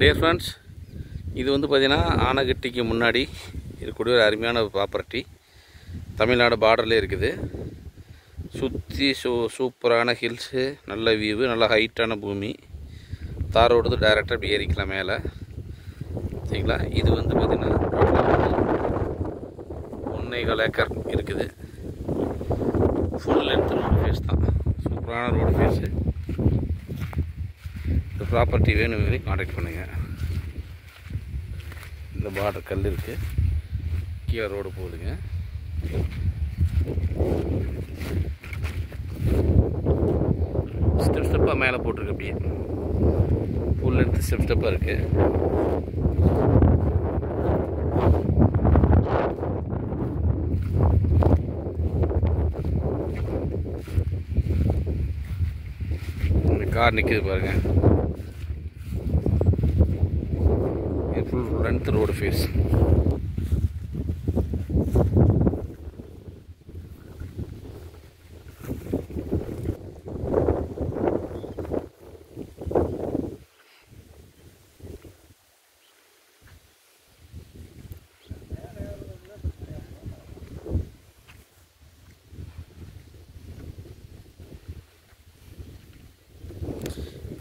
Dear friends, இது வந்து பார்த்திங்கன்னா ஆனகட்டிக்கு முன்னாடி இருக்கக்கூடிய ஒரு அருமையான ப்ராப்பர்ட்டி. தமிழ்நாடு பார்டர்லேயே இருக்குது. சுற்றி சூப்பரான ஹில்ஸு, நல்ல வியூவு, நல்ல ஹைட்டான பூமி. தார் ரோடு டைரெக்டாக இப்படி ஏறிக்கலாம் மேலே. சரிங்களா? இது வந்து பார்த்திங்கன்னா 1.25 ஏக்கர் இருக்குது. ஃபுல் லென்த் ரோடு ஃபேஸ் தான். சூப்பரான ரோடு ஃபேஸு. இந்த ப்ராப்பர்ட்டி வேணும்னு கான்டாக்ட் பண்ணுங்கள். இந்த பார்டர் கல் இருக்குது, கீழே ரோடு போகுதுங்க. ஸ்டெப் ஸ்டெப்பாக மேலே போட்டிருக்கு. அப்படியே ஃபுல் லென்த் ஸ்டெப் ஸ்டெப்பாக இருக்குது. கார் நிற்கிது பாருங்கள். இது full length road face.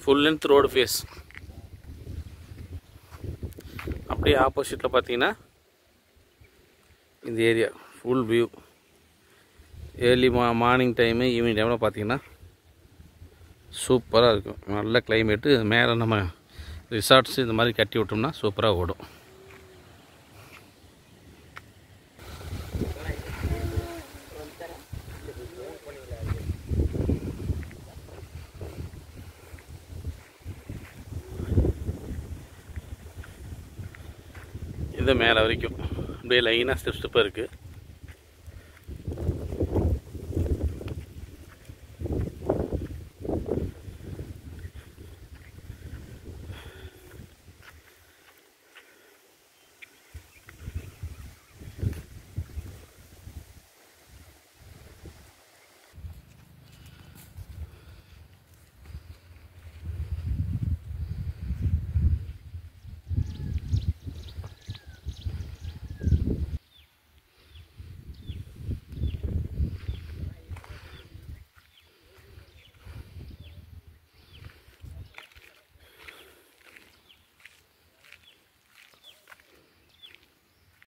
Full length road face. அப்படியே ஆப்போசிட்டில் பார்த்தீங்கன்னா இந்த area full view. Early morning time, evening டைமில் பார்த்தீங்கன்னா சூப்பராக இருக்கும். நல்ல கிளைமேட்டு. மேலே நம்ம ரிசார்ட்ஸ் இந்த மாதிரி கட்டி விட்டோம்னா சூப்பராக ஓடும். இது மேலே வரைக்கும் அப்படியே லைனாக ஸ்டெப் ஸ்டெப்பாக இருக்குது.